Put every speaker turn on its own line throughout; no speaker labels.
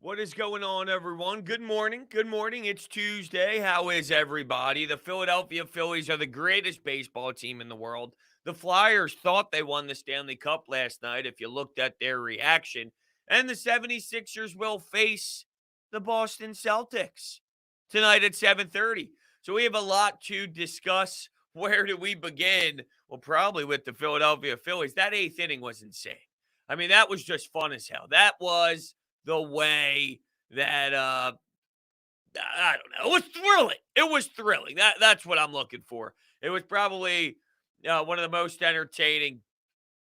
What is going on, everyone? Good morning. Good morning. It's Tuesday. How is everybody? The Philadelphia Phillies are the greatest baseball team in the world. The Flyers thought they won the Stanley Cup last night, if you looked at their reaction. And the 76ers will face the Boston Celtics tonight at 7:30. So we have a lot to discuss. Where do we begin? Well, probably with the Philadelphia Phillies. That eighth inning was insane. I mean, that was just fun as hell. That was the way that I don't know. It was thrilling. It was thrilling. That's what I'm looking for. It was probably one of the most entertaining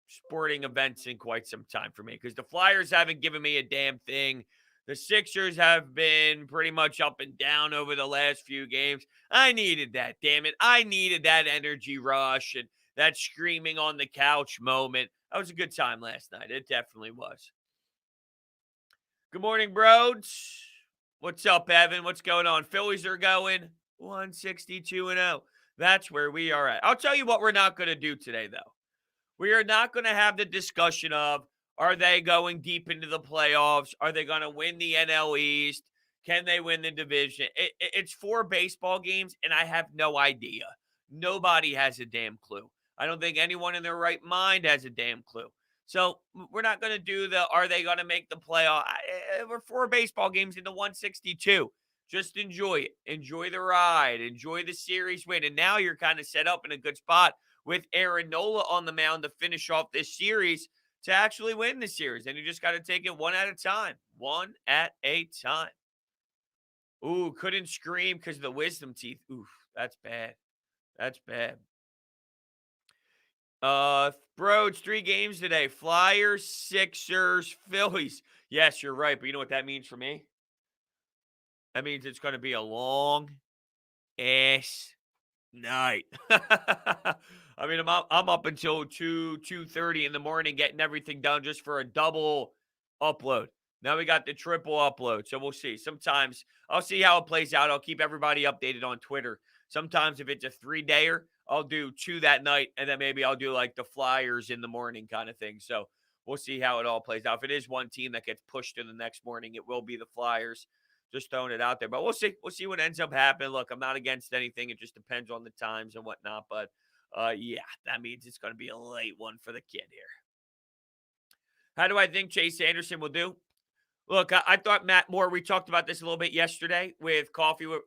sporting events in quite some time for me because the Flyers haven't given me a damn thing. The Sixers have been pretty much up and down over the last few games. I needed that, damn it. I needed that energy rush and that screaming on the couch moment. That was a good time last night. It definitely was. Good morning, Brodes. What's up, Evan? What's going on? Phillies are going 162-0. That's where we are at. I'll tell you what we're not going to do today, though. We are not going to have the discussion of, are they going deep into the playoffs? Are they going to win the NL East? Can they win the division? It's 4 baseball games, and I have no idea. Nobody has a damn clue. I don't think anyone in their right mind has a damn clue. So we're not going to do the, are they going to make the playoff? We're 4 baseball games into 162. Just enjoy it. Enjoy the ride. Enjoy the series win. And now you're kind of set up in a good spot with Aaron Nola on the mound to finish off this series to actually win the series. And you just got to take it one at a time. One at a time. Ooh, couldn't scream because of the wisdom teeth. Oof, that's bad. That's bad. Brodes, 3 games today. Flyers, Sixers, Phillies. Yes, you're right. But you know what that means for me? That means it's going to be a long ass night. I mean, I'm up until 2:30 in the morning getting everything done just for a double upload. Now we got the triple upload. So we'll see. Sometimes I'll see how it plays out. I'll keep everybody updated on Twitter. Sometimes if it's a 3-dayer, I'll do 2 that night, and then maybe I'll do like the Flyers in the morning kind of thing. So we'll see how it all plays out. If it is one team that gets pushed to the next morning, it will be the Flyers. Just throwing it out there. But we'll see. We'll see what ends up happening. Look, I'm not against anything. It just depends on the times and whatnot. But yeah, that means it's going to be a late one for the kid here. How do I think Chase Anderson will do? Look, I thought Matt Moore, we talked about this a little bit yesterday with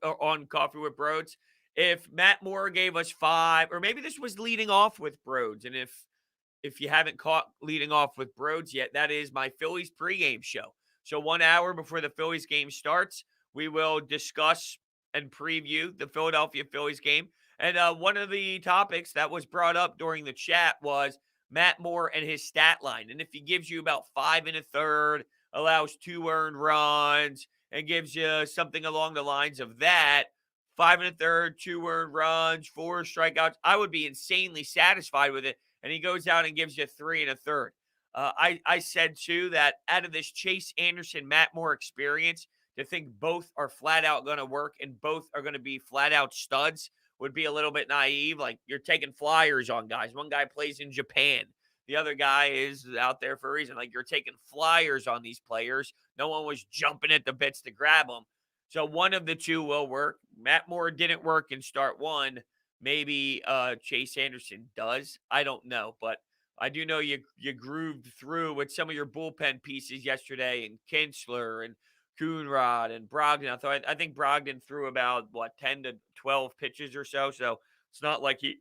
on Coffee with Brodes. If Matt Moore gave us 5, or maybe this was leading off with Brodes, and if you haven't caught leading off with Brodes yet, that is my Phillies pregame show. So 1 hour before the Phillies game starts, we will discuss and preview the Philadelphia Phillies game. And one of the topics that was brought up during the chat was Matt Moore and his stat line. And if he gives you about 5 1/3, allows 2 earned runs, and gives you something along the lines of that, 5 1/3, 2 earned runs, 4 strikeouts, I would be insanely satisfied with it. And he goes out and gives you 3 1/3. I said, too, that out of this Chase Anderson, Matt Moore experience, to think both are flat out going to work and both are going to be flat out studs would be a little bit naive. Like, you're taking flyers on guys. One guy plays in Japan. The other guy is out there for a reason. Like, you're taking flyers on these players. No one was jumping at the bits to grab them. So one of the two will work. Matt Moore didn't work in start 1. Maybe Chase Anderson does. I don't know, but I do know you grooved through with some of your bullpen pieces yesterday, and Kinsler and Coonrod and Brogdon. I think Brogdon threw about 10 to 12 pitches or so. So it's not like he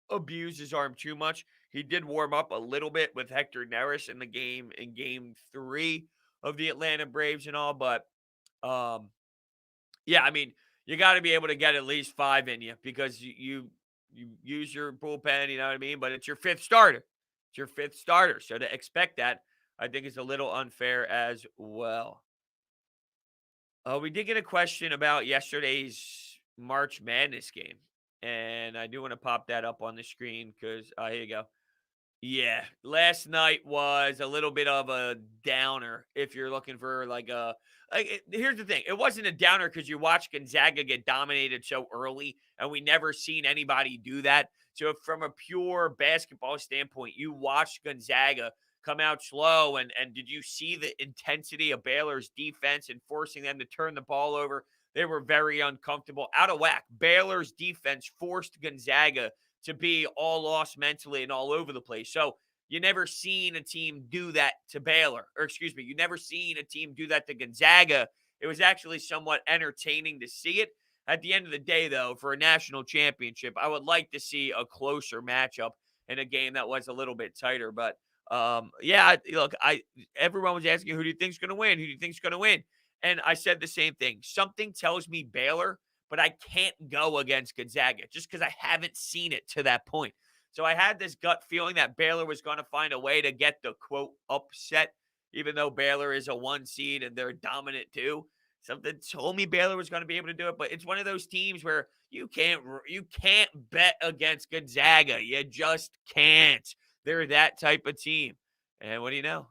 abused his arm too much. He did warm up a little bit with Hector Neris in game 3 of the Atlanta Braves and all, but yeah, I mean, you got to be able to get at least 5 in you because you use your bullpen, you know what I mean? But it's your 5th starter. It's your 5th starter. So to expect that, I think is a little unfair as well. We did get a question about yesterday's March Madness game. And I do want to pop that up on the screen because, here you go. Yeah, last night was a little bit of a downer if you're looking for here's the thing. It wasn't a downer because you watched Gonzaga get dominated so early, and we never seen anybody do that. So from a pure basketball standpoint, you watched Gonzaga come out slow. And did you see the intensity of Baylor's defense and forcing them to turn the ball over? They were very uncomfortable, out of whack. Baylor's defense forced Gonzaga to be all lost mentally and all over the place. So you never seen a team do that to Baylor, or excuse me, you never seen a team do that to Gonzaga. It was actually somewhat entertaining to see it. At the end of the day, though, for a national championship, I would like to see a closer matchup in a game that was a little bit tighter. But yeah, look, everyone was asking, who do you think's going to win? Who do you think's going to win? And I said the same thing. Something tells me Baylor, but I can't go against Gonzaga just because I haven't seen it to that point. So I had this gut feeling that Baylor was going to find a way to get the, quote, upset, even though Baylor is a 1 seed and they're dominant too. Something told me Baylor was going to be able to do it, but it's one of those teams where you can't bet against Gonzaga. You just can't. They're that type of team. And what do you know?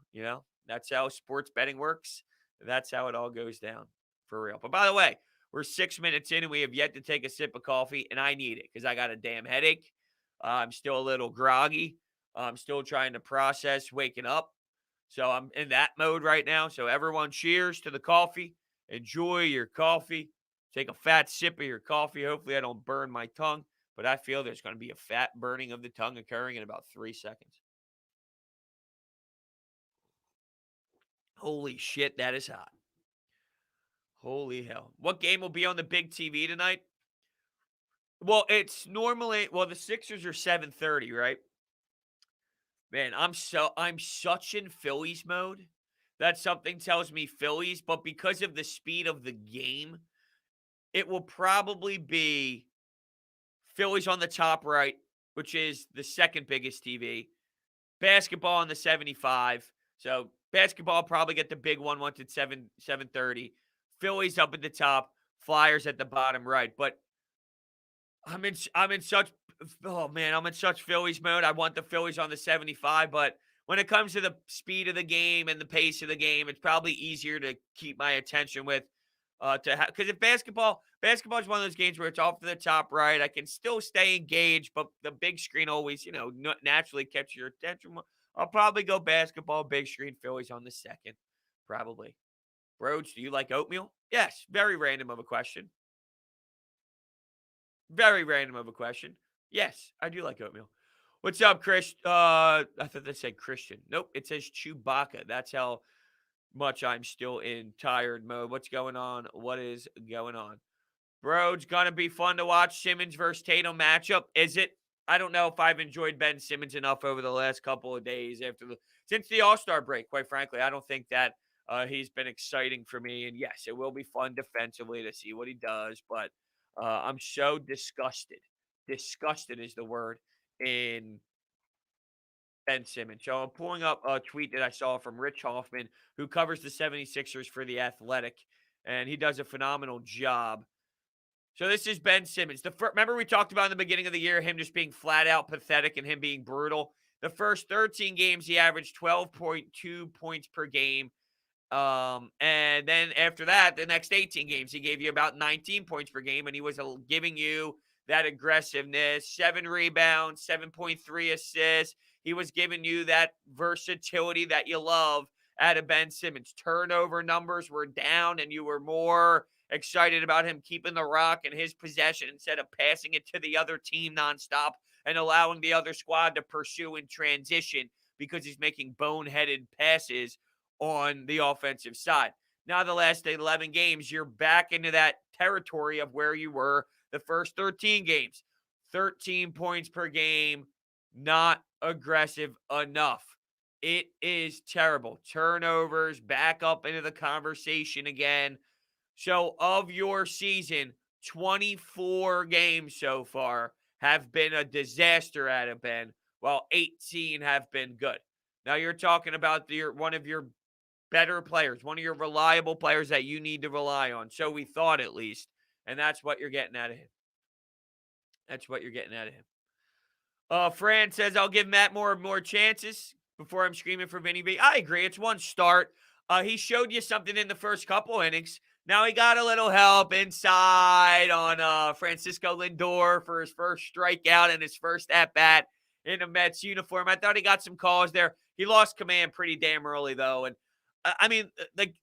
That's how sports betting works. That's how it all goes down, for real. But by the way, we're 6 minutes in and we have yet to take a sip of coffee, and I need it because I got a damn headache. I'm still a little groggy. I'm still trying to process waking up. So I'm in that mode right now. So everyone, cheers to the coffee. Enjoy your coffee. Take a fat sip of your coffee. Hopefully I don't burn my tongue, but I feel there's going to be a fat burning of the tongue occurring in about 3 seconds. Holy shit, that is hot. Holy hell. What game will be on the big TV tonight? Well, it's normally, the Sixers are 7:30, right? Man, I'm such in Phillies mode that something tells me Phillies, but because of the speed of the game, it will probably be Phillies on the top right, which is the second biggest TV. Basketball on the 75. So basketball probably get the big one once it's 7:30. Phillies up at the top, Flyers at the bottom right. But I'm in such Phillies mode. I want the Phillies on the 75, but when it comes to the speed of the game and the pace of the game, it's probably easier to keep my attention with because if basketball is one of those games where it's off to the top right, I can still stay engaged, but the big screen always, naturally catches your attention. I'll probably go basketball, big screen, Phillies on the second, probably. Brodes, do you like oatmeal? Yes, very random of a question. Very random of a question. Yes, I do like oatmeal. What's up, Chris? I thought that said Christian. Nope, it says Chewbacca. That's how much I'm still in tired mode. What's going on? What is going on? Bro's gonna be fun to watch. Simmons versus Tatum matchup. Is it? I don't know if I've enjoyed Ben Simmons enough over the last couple of days since the All-Star break. Quite frankly, I don't think that he's been exciting for me. And yes, it will be fun defensively to see what he does, but I'm so disgusted. Disgusted is the word in Ben Simmons. So I'm pulling up a tweet that I saw from Rich Hoffman, who covers the 76ers for The Athletic, and he does a phenomenal job. So this is Ben Simmons. Remember we talked about in the beginning of the year, him just being flat out pathetic and him being brutal. The first 13 games, he averaged 12.2 points per game. And then after that, the next 18 games, he gave you about 19 points per game, and he was giving you that aggressiveness, 7 rebounds, 7.3 assists. He was giving you that versatility that you love out of Ben Simmons. Turnover numbers were down, and you were more excited about him keeping the rock in his possession instead of passing it to the other team nonstop and allowing the other squad to pursue in transition because he's making boneheaded passes on the offensive side. Now, the last 11 games, you're back into that territory of where you were the first 13 games. 13 points per game, not aggressive enough. It is terrible. Turnovers, back up into the conversation again. So, of your season, 24 games so far have been a disaster out of Ben, while 18 have been good. Now, you're talking about one of your better players, one of your reliable players that you need to rely on. So we thought, at least. And that's what you're getting out of him. That's what you're getting out of him. Fran says, I'll give Matt more chances before I'm screaming for Vinny B. I agree. It's one start. He showed you something in the first couple innings. Now he got a little help inside on Francisco Lindor for his first strikeout and his first at-bat in a Mets uniform. I thought he got some calls there. He lost command pretty damn early, though. And I mean, like,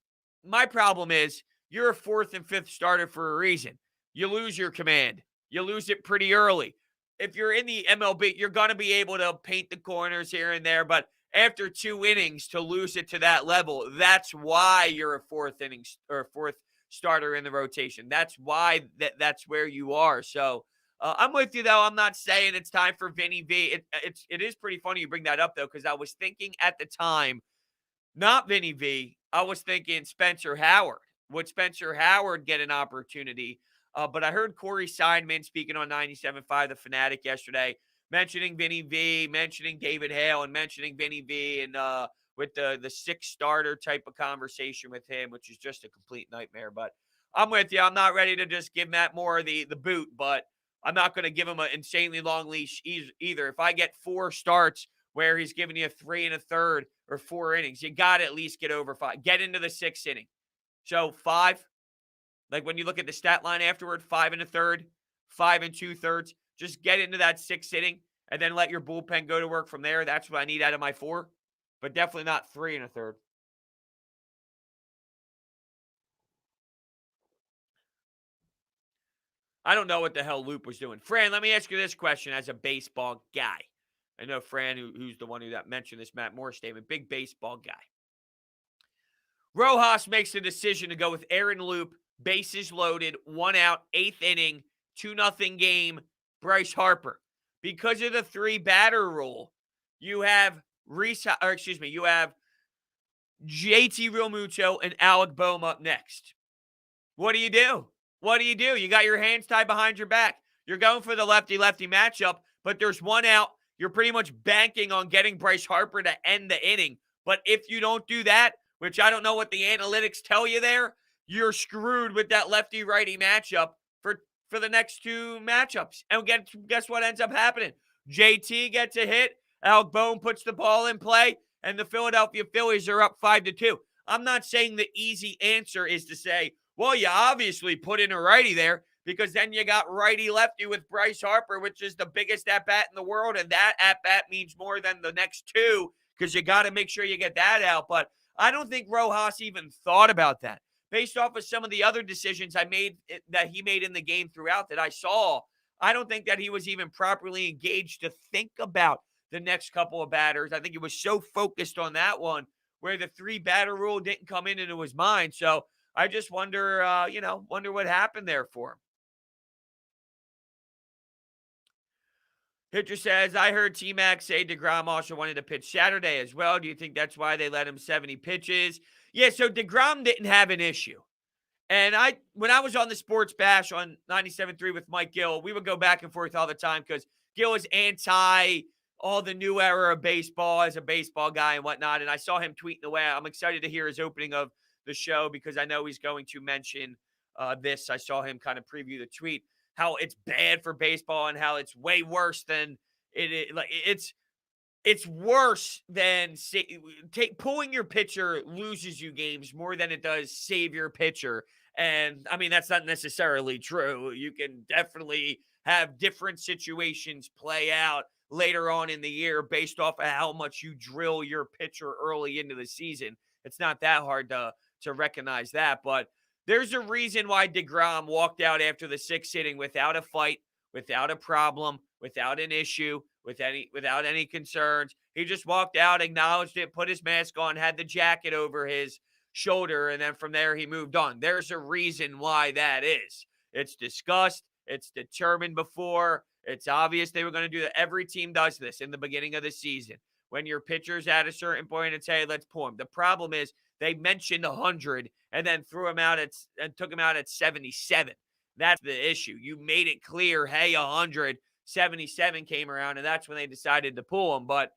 my problem is you're a fourth and fifth starter for a reason. You lose your command, you lose it pretty early. If you're in the MLB, you're going to be able to paint the corners here and there. But after 2 innings to lose it to that level, that's why you're a fourth inning or fourth starter in the rotation. That's why that's where you are. So I'm with you, though. I'm not saying it's time for Vinny V. It is pretty funny you bring that up, though, because I was thinking at the time, not Vinny V. I was thinking Spencer Howard. Would Spencer Howard get an opportunity? But I heard Corey Seidman speaking on 97.5 The Fanatic yesterday, mentioning Vinny V, mentioning David Hale, and mentioning Vinny V, and with the sixth starter type of conversation with him, which is just a complete nightmare. But I'm with you. I'm not ready to just give Matt Moore the boot, but I'm not going to give him an insanely long leash either. If I get 4 starts where he's giving you 3 1/3 or 4 innings, you got to at least get over 5. Get into the 6th inning. So 5, like when you look at the stat line afterward, 5 1/3, 5 2/3, just get into that 6th inning and then let your bullpen go to work from there. That's what I need out of my 4, but definitely not 3 1/3. I don't know what the hell Loop was doing. Fran, let me ask you this question as a baseball guy. I know Fran, who's the one who that mentioned this Matt Moore statement, big baseball guy. Rojas makes the decision to go with Aaron Loop, bases loaded, 1 out, 8th inning, 2-0 game, Bryce Harper. Because of the 3-batter rule, you have you have JT Realmuto and Alec Boehm up next. What do you do? What do you do? You got your hands tied behind your back. You're going for the lefty-lefty matchup, but there's 1 out. You're pretty much banking on getting Bryce Harper to end the inning. But if you don't do that, which I don't know what the analytics tell you there, you're screwed with that lefty-righty matchup for the next 2 matchups. And guess what ends up happening? JT gets a hit, Alec Boehm puts the ball in play, and the Philadelphia Phillies are up 5-2. I'm not saying the easy answer is to say, well, you obviously put in a righty there, because then you got righty-lefty with Bryce Harper, which is the biggest at-bat in the world, and that at-bat means more than the next 2, because you got to make sure you get that out. But I don't think Rojas even thought about that. Based off of some of the other decisions that he made in the game throughout that I saw, I don't think that he was even properly engaged to think about the next couple of batters. I think he was so focused on that one where the 3-batter rule didn't come into his mind. So I just wonder what happened there for him. Hitcher says, I heard T-Mac say DeGrom also wanted to pitch Saturday as well. Do you think that's why they let him 70 pitches? Yeah, so DeGrom didn't have an issue. And when I was on the Sports Bash on 97.3 with Mike Gill, we would go back and forth all the time because Gill is anti all the new era of baseball as a baseball guy and whatnot. And I saw him tweeting away. I'm excited to hear his opening of the show because I know he's going to mention this. I saw him kind of preview the tweet, how it's bad for baseball and how it's way worse than it's worse than pulling your pitcher loses you games more than it does save your pitcher. And I mean, that's not necessarily true. You can definitely have different situations play out later on in the year based off of how much you drill your pitcher early into the season. It's not that hard to recognize that, but there's a reason why DeGrom walked out after the 6th inning without a fight, without a problem, without an issue, without any concerns. He just walked out, acknowledged it, put his mask on, had the jacket over his shoulder, and then from there he moved on. There's a reason why that is. It's discussed. It's determined before. It's obvious they were going to do that. Every team does this in the beginning of the season. When your pitcher's at a certain point and say, let's pull him. The problem is they mentioned 100 and then took him out at 77. That's the issue. You made it clear, hey, 100, 77 came around, and that's when they decided to pull him. But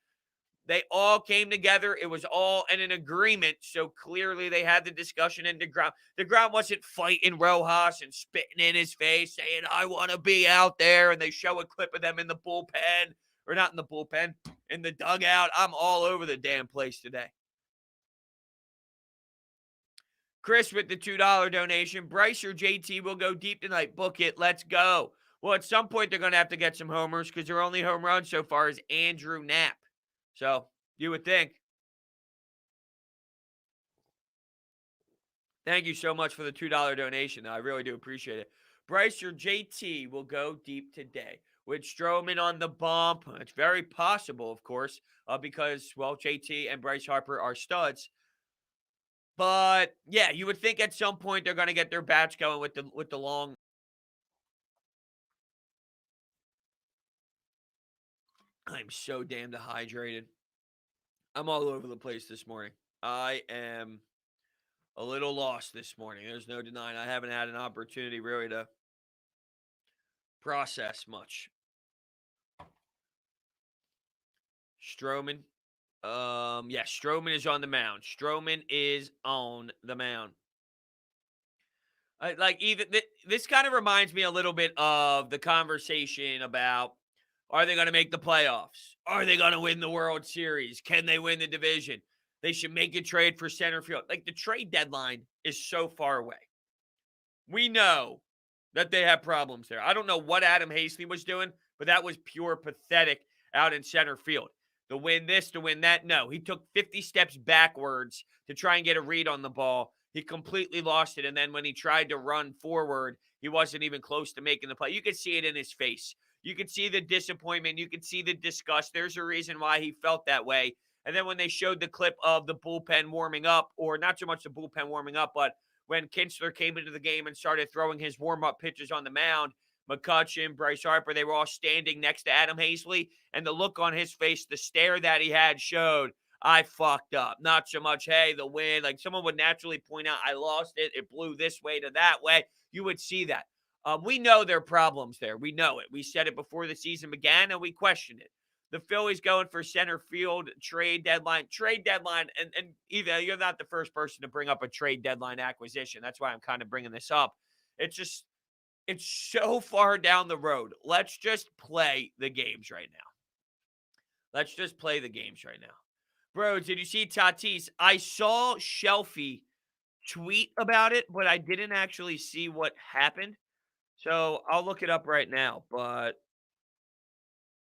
they all came together. It was all in an agreement. So clearly they had the discussion, and DeGrom wasn't fighting Rojas and spitting in his face saying, I want to be out there. And they show a clip of them in the bullpen, or not in the bullpen, in the dugout. I'm all over the damn place today. Chris with the $2 donation. Bryce or JT will go deep tonight. Book it. Let's go. Well, at some point, they're going to have to get some homers because their only home run so far is Andrew Knapp. So you would think Thank you so much for the $2 donation. I really do appreciate it. Bryce, your JT will go deep today. With Stroman on the bump, it's very possible, of course, because, well, JT and Bryce Harper are studs. But, yeah, you would think at some point they're going to get their bats going with the long. I'm so damn dehydrated. I'm all over the place this morning. I am a little lost this morning. There's no denying. I haven't had an opportunity really to process much. Stroman. Yeah, Stroman is on the mound. Stroman is on the mound. This kind of reminds me a little bit of the conversation about, are they going to make the playoffs? Are they going to win the World Series? Can they win the division? They should make a trade for center field. Like, the trade deadline is so far away. We know that they have problems there. I don't know what Adam Hazley was doing, but that was pure pathetic out in center field. To win this, to win that. No, he took 50 steps backwards to try and get a read on the ball. He completely lost it. And then when he tried to run forward, he wasn't even close to making the play. You could see it in his face. You could see the disappointment. You could see the disgust. There's a reason why he felt that way. And then when they showed the clip of the bullpen warming up, or not so much the bullpen warming up, but when Kinsler came into the game and started throwing his warm-up pitches on the mound, McCutchen, Bryce Harper, they were all standing next to Adam Hazley, and the look on his face, the stare that he had showed, I fucked up. Not so much, hey, the win. Like, someone would naturally point out, I lost it. It blew this way to that way. You would see that. We know there are problems there. We know it. We said it before the season began, and we questioned it. The Phillies going for center field trade deadline, and either you're not the first person to bring up a trade deadline acquisition. That's why I'm kind of bringing this up. It's so far down the road. Let's just play the games right now. Let's just play the games right now. Brodes, did you see Tatis? I saw Shelfie tweet about it, but I didn't actually see what happened. So I'll look it up right now. But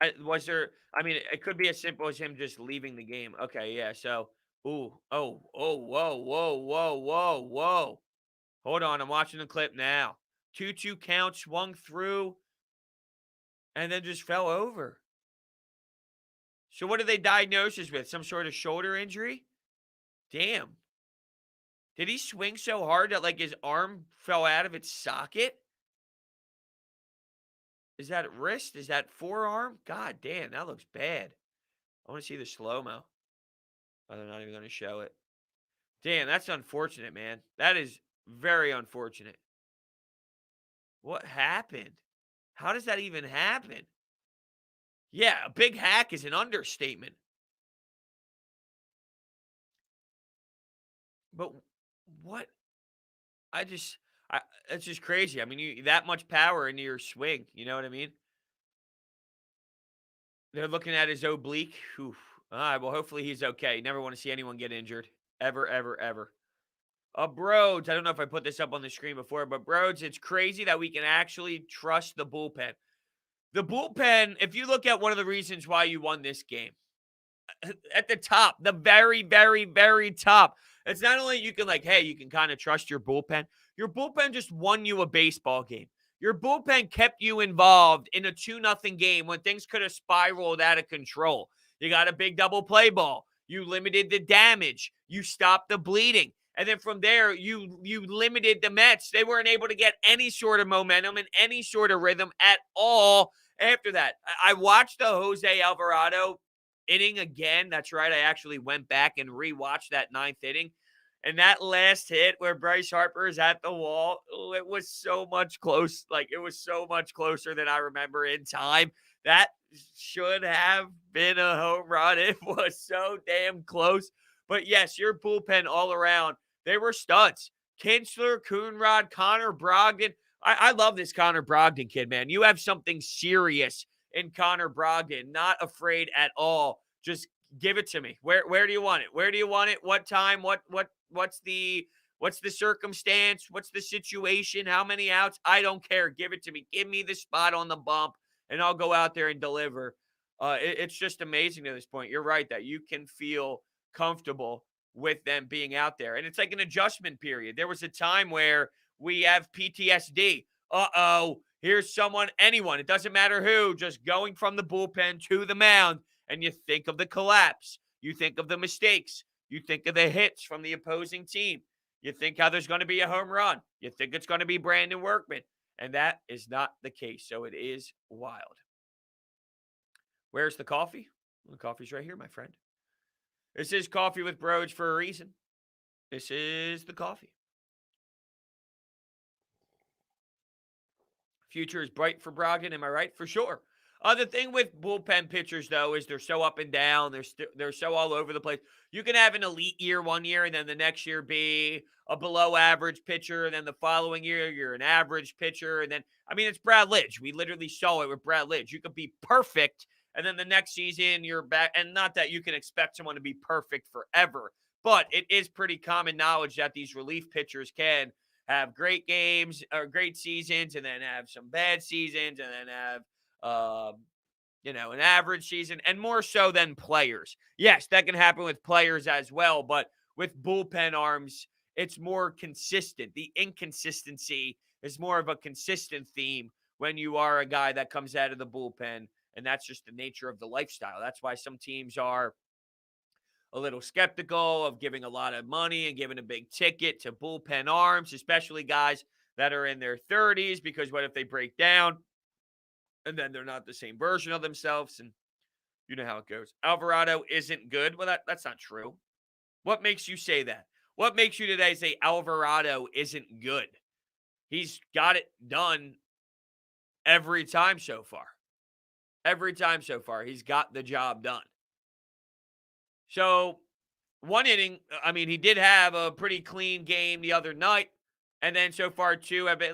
it could be as simple as him just leaving the game. Okay, yeah. So, whoa. Hold on, I'm watching the clip now. 2-2 count, swung through, and then just fell over. So what did they diagnose us with? Some sort of shoulder injury? Damn. Did he swing so hard that, like, his arm fell out of its socket? Is that wrist? Is that forearm? God damn, that looks bad. I want to see the slow-mo. Oh, they're not even going to show it. Damn, that's unfortunate, man. That is very unfortunate. What happened? How does that even happen? Yeah, a big hack is an understatement. But what? It's just crazy. I mean, that much power into your swing. You know what I mean? They're looking at his oblique. Oof. All right, well, hopefully he's okay. You never want to see anyone get injured. Ever, ever, ever. Brodes, I don't know if I put this up on the screen before, but Brodes, it's crazy that we can actually trust the bullpen. The bullpen, if you look at one of the reasons why you won this game, at the top, the very, very, very top, it's not only you can you can kind of trust your bullpen. Your bullpen just won you a baseball game. Your bullpen kept you involved in a 2-0 game when things could have spiraled out of control. You got a big double play ball. You limited the damage. You stopped the bleeding. And then from there, you limited the Mets. They weren't able to get any sort of momentum and any sort of rhythm at all after that. I watched the Jose Alvarado inning again. That's right. I actually went back and rewatched that 9th inning. And that last hit where Bryce Harper is at the wall, it was so much close. Like, it was so much closer than I remember in time. That should have been a home run. It was so damn close. But yes, your bullpen all around, they were studs. Kinsler, Coonrod, Connor Brogdon. I love this Connor Brogdon kid, man. You have something serious in Connor Brogdon. Not afraid at all. Just give it to me. Where do you want it? Where do you want it? What time? What's the circumstance? What's the situation? How many outs? I don't care. Give it to me. Give me the spot on the bump, and I'll go out there and deliver. It's just amazing to this point. You're right that you can feel comfortable with them being out there. And it's like an adjustment period. There was a time where we have PTSD. Here's anyone, it doesn't matter who, just going from the bullpen to the mound, and you think of the collapse. You think of the mistakes. You think of the hits from the opposing team. You think how there's going to be a home run. You think it's going to be Brandon Workman. And that is not the case. So it is wild. Where's the coffee? Well, the coffee's right here, my friend. This is Coffee with Brodes for a reason. This is the coffee. Future is bright for Brogdon, am I right? For sure. The thing with bullpen pitchers, though, is they're so up and down. They're so all over the place. You can have an elite year one year, and then the next year be a below-average pitcher, and then the following year you're an average pitcher. And then, it's Brad Lidge. We literally saw it with Brad Lidge. You could be perfect, and then the next season you're back. And not that you can expect someone to be perfect forever, but it is pretty common knowledge that these relief pitchers can have great games or great seasons, and then have some bad seasons, and then have an average season, and more so than players. Yes, that can happen with players as well, but with bullpen arms, it's more consistent. The inconsistency is more of a consistent theme when you are a guy that comes out of the bullpen, and that's just the nature of the lifestyle. That's why some teams are a little skeptical of giving a lot of money and giving a big ticket to bullpen arms, especially guys that are in their 30s, because what if they break down and then they're not the same version of themselves? And you know how it goes. Alvarado isn't good. Well, that's not true. What makes you say that? What makes you today say Alvarado isn't good? He's got it done every time so far. Every time so far, he's got the job done. So, one inning, he did have a pretty clean game the other night. And then so far, two have been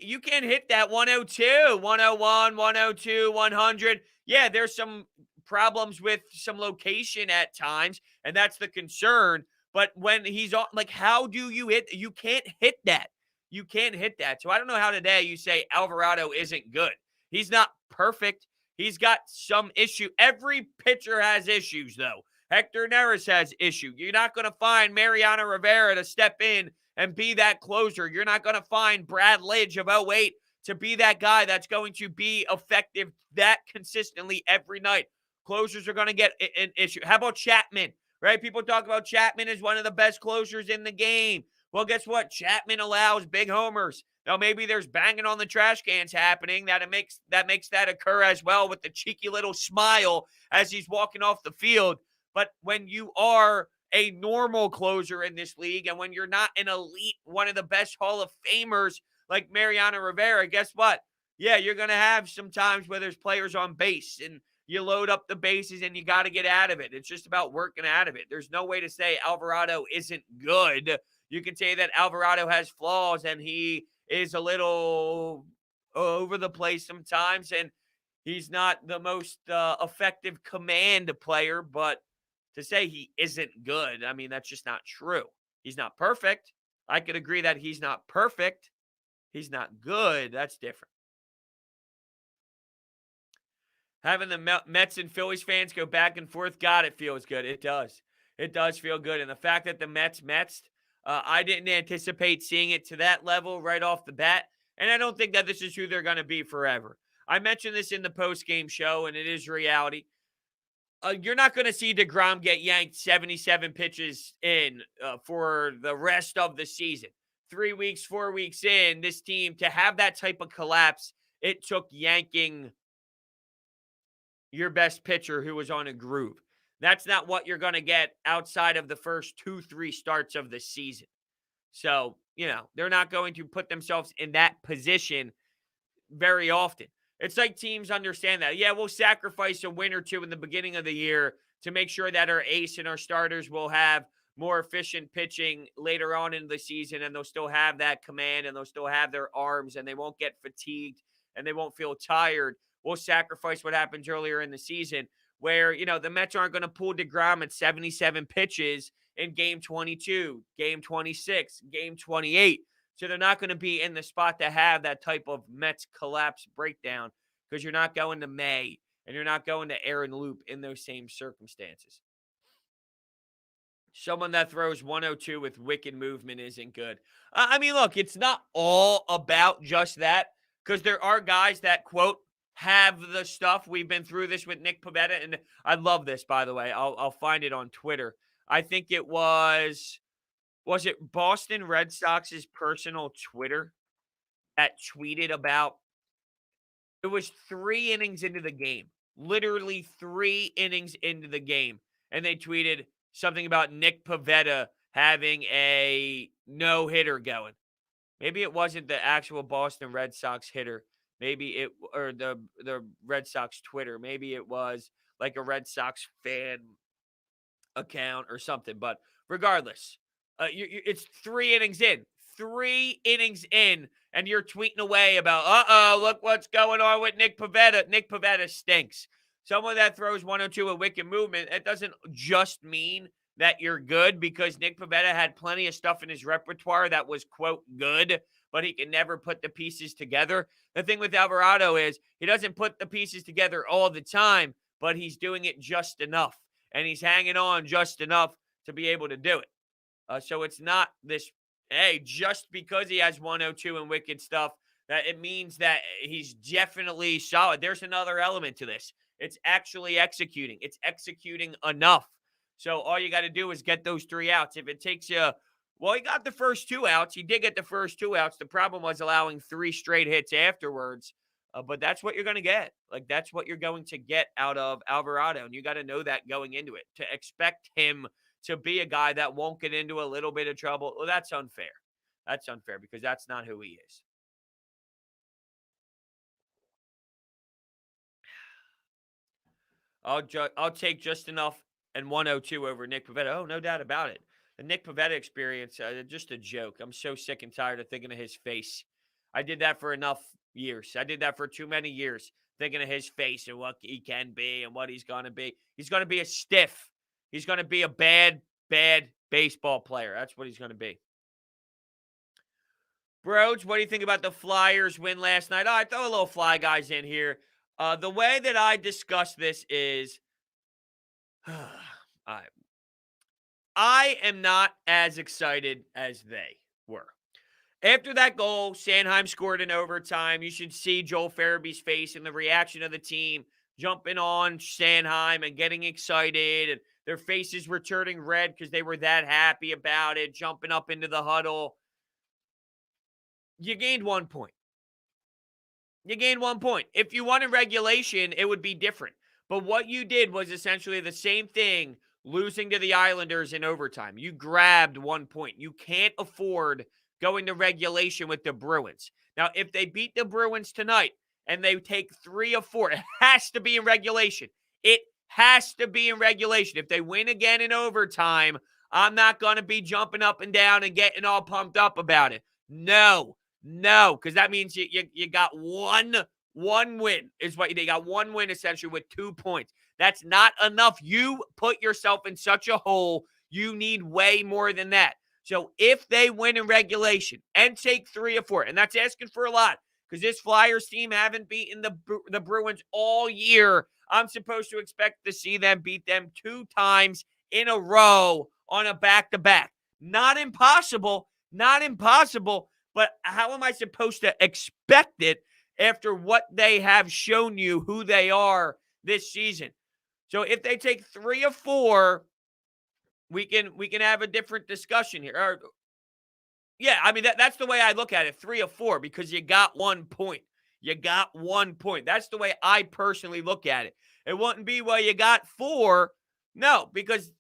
you can't hit that 102, 101, 102, 100. Yeah, there's some problems with some location at times, and that's the concern. But when he's on, how do you hit? You can't hit that. You can't hit that. So I don't know how today you say Alvarado isn't good. He's not perfect. He's got some issue. Every pitcher has issues, though. Hector Neris has issue. You're not going to find Mariano Rivera to step in and be that closer. You're not going to find Brad Lidge of 08 to be that guy that's going to be effective that consistently every night. Closers are going to get an issue. How about Chapman, right? People talk about Chapman as one of the best closers in the game. Well, guess what? Chapman allows big homers. Now, maybe there's banging on the trash cans happening that makes that occur as well, with the cheeky little smile as he's walking off the field. But when you are a normal closer in this league, and when you're not an elite, one of the best Hall of Famers like Mariano Rivera, guess what? Yeah, you're going to have some times where there's players on base, and you load up the bases, and you got to get out of it. It's just about working out of it. There's no way to say Alvarado isn't good. You can say that Alvarado has flaws, and he is a little over the place sometimes, and he's not the most effective command player, but to say he isn't good, that's just not true. He's not perfect. I could agree that he's not perfect. He's not good. That's different. Having the Mets and Phillies fans go back and forth, God, it feels good. It does. It does feel good. And the fact that the Mets, I didn't anticipate seeing it to that level right off the bat. And I don't think that this is who they're going to be forever. I mentioned this in the post-game show, and it is reality. You're not going to see DeGrom get yanked 77 pitches in for the rest of the season. 3 weeks, 4 weeks in, this team, to have that type of collapse, it took yanking your best pitcher who was on a groove. That's not what you're going to get outside of the first 2-3 starts of the season. So, they're not going to put themselves in that position very often. It's like teams understand that. Yeah, we'll sacrifice a win or two in the beginning of the year to make sure that our ace and our starters will have more efficient pitching later on in the season, and they'll still have that command, and they'll still have their arms, and they won't get fatigued, and they won't feel tired. We'll sacrifice what happens earlier in the season where, the Mets aren't going to pull DeGrom at 77 pitches in game 22, game 26, game 28. So they're not going to be in the spot to have that type of Mets collapse breakdown, because you're not going to May and you're not going to Aaron Loop in those same circumstances. Someone that throws 102 with wicked movement isn't good. I mean, look, it's not all about just that because there are guys that, quote, have the stuff. We've been through this with Nick Pivetta, and I love this, by the way. I'll find it on Twitter. I think it was it Boston Red Sox's personal Twitter that tweeted about it was 3 innings into the game, literally 3 innings into the game, and they tweeted something about Nick Pivetta having a no-hitter going. Maybe it wasn't the actual Boston Red Sox hitter. Maybe it or the Red Sox Twitter. Maybe it was like a Red Sox fan account or something. But regardless, it's 3 innings in. 3 innings in, and you're tweeting away about, look what's going on with Nick Pivetta. Nick Pivetta stinks. Someone that throws 102 a wicked movement, it doesn't just mean that you're good because Nick Pivetta had plenty of stuff in his repertoire that was, quote, good, but he can never put the pieces together. The thing with Alvarado is he doesn't put the pieces together all the time, but he's doing it just enough, and he's hanging on just enough to be able to do it. So it's not this, hey, just because he has 102 and wicked stuff, that it means that he's definitely solid. There's another element to this. It's actually executing. It's executing enough. So all you got to do is get those 3 outs. If it takes you, well, he got the first 2 outs. He did get the first 2 outs. The problem was allowing 3 straight hits afterwards. But that's what you're going to get. Like, that's what you're going to get out of Alvarado. And you got to know that going into it. To expect him to be a guy that won't get into a little bit of trouble, well, that's unfair. That's unfair because that's not who he is. I'll take just enough and 102 over Nick Pivetta. Oh, no doubt about it. The Nick Pivetta experience, just a joke. I'm so sick and tired of thinking of his face. I did that for enough years. I did that for too many years, thinking of his face and what he can be and what he's going to be. He's going to be a stiff. He's going to be a bad baseball player. That's what he's going to be. Brodes, what do you think about the Flyers win last night? I throw a little Fly guys in here. The way that I discuss this is I am not as excited as they were. After that goal, Sanheim scored in overtime. You should see Joel Farabee's face and the reaction of the team jumping on Sanheim and getting excited. And their faces were turning red because they were that happy about it, jumping up into the huddle. You gained 1 point. You gained 1 point. If you won in regulation, it would be different. But what you did was essentially the same thing, losing to the Islanders in overtime. You grabbed 1 point. You can't afford going to regulation with the Bruins. Now, if they beat the Bruins tonight and they take 3 of 4, it has to be in regulation. It has to be in regulation. If they win again in overtime, I'm not going to be jumping up and down and getting all pumped up about it. No, because that means you got one win is what they got. 1 win essentially with 2 points. That's not enough. You put yourself in such a hole. You need way more than that. So if they win in regulation and take 3 of 4, and that's asking for a lot because this Flyers team haven't beaten the Bruins all year, I'm supposed to expect to see them beat them 2 times in a row on a back-to-back. Not impossible, but how am I supposed to expect it after what they have shown you who they are this season? So if they take 3 of 4, we can have a different discussion here. Yeah, I mean, that's the way I look at it, 3 of 4, because you got 1 point. You got 1 point. That's the way I personally look at it. It wouldn't be, well, you got 4. No, because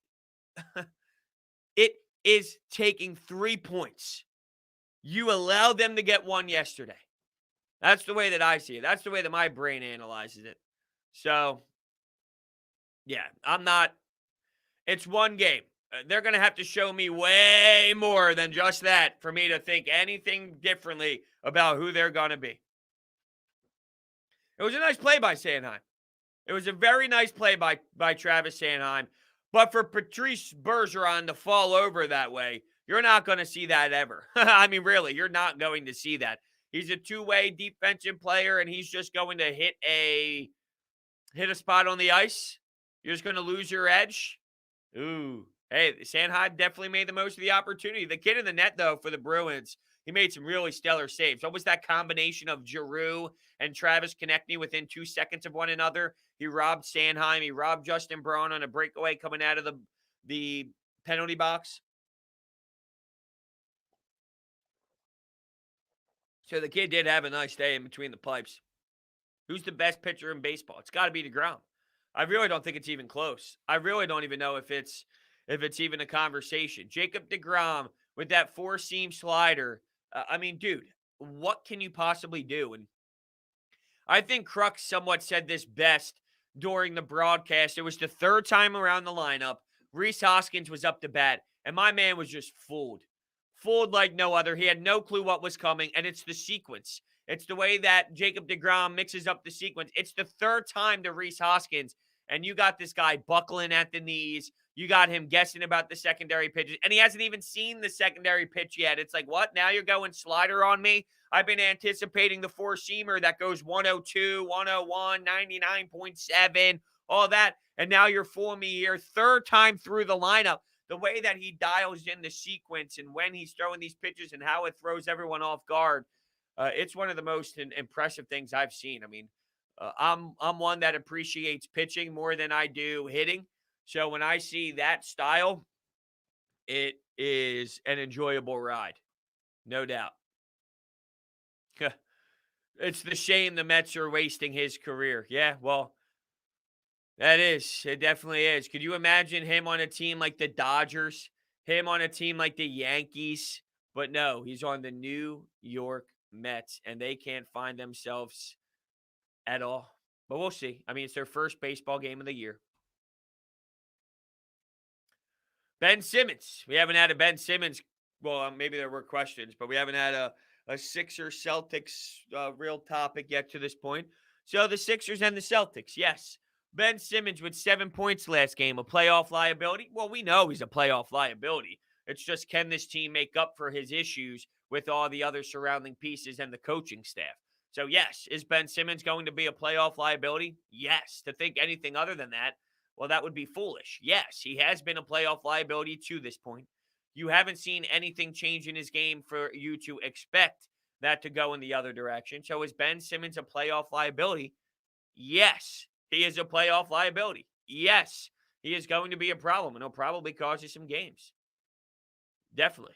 it is taking 3 points. You allowed them to get 1 yesterday. That's the way that I see it. That's the way that my brain analyzes it. So, yeah, it's 1 game. They're going to have to show me way more than just that for me to think anything differently about who they're going to be. It was a nice play by Sanheim. It was a very nice play by Travis Sanheim. But for Patrice Bergeron to fall over that way, you're not going to see that ever. I mean, really, you're not going to see that. He's a 2-way defensive player, and he's just going to hit a spot on the ice. You're just going to lose your edge. Ooh, Hey, Sanheim definitely made the most of the opportunity. The kid in the net, though, for the Bruins, he made some really stellar saves. What was that combination of Giroux and Travis Konechny within 2 seconds of one another? He robbed Sanheim. He robbed Justin Braun on a breakaway coming out of the penalty box. So the kid did have a nice day in between the pipes. Who's the best pitcher in baseball? It's got to be DeGrom. I really don't think it's even close. I really don't even know if it's even a conversation. Jacob DeGrom with that four-seam slider. I mean, dude, what can you possibly do? And I think Crux somewhat said this best during the broadcast. It was the third time around the lineup. Rhys Hoskins was up to bat, and my man was just fooled. Fooled like no other. He had no clue what was coming, and it's the sequence. It's the way that Jacob DeGrom mixes up the sequence. It's the third time to Rhys Hoskins, and you got this guy buckling at the knees. You got him guessing about the secondary pitches, and he hasn't even seen the secondary pitch yet. It's like, what? Now you're going slider on me? I've been anticipating the four-seamer that goes 102, 101, 99.7, all that, and now you're fooling me here. Third time through the lineup. The way that he dials in the sequence and when he's throwing these pitches and how it throws everyone off guard, it's one of the most impressive things I've seen. I mean, I'm one that appreciates pitching more than I do hitting. So when I see that style, it is an enjoyable ride, no doubt. It's the shame the Mets are wasting his career. Yeah, well, that is. It definitely is. Could you imagine him on a team like the Dodgers? Him on a team like the Yankees? But no, he's on the New York Mets, and they can't find themselves at all. But we'll see. I mean, it's their first baseball game of the year. Ben Simmons. We haven't had a Ben Simmons. Well, maybe there were questions, but we haven't had a Sixers Celtics real topic yet to this point. So the Sixers and the Celtics, yes. Ben Simmons with 7 points last game, a playoff liability. Well, we know he's a playoff liability. It's just, can this team make up for his issues with all the other surrounding pieces and the coaching staff? So, yes, is Ben Simmons going to be a playoff liability? Yes. To think anything other than that, well, that would be foolish. Yes, he has been a playoff liability to this point. You haven't seen anything change in his game for you to expect that to go in the other direction. So is Ben Simmons a playoff liability? Yes, he is a playoff liability. Yes, he is going to be a problem, and he'll probably cause you some games. Definitely.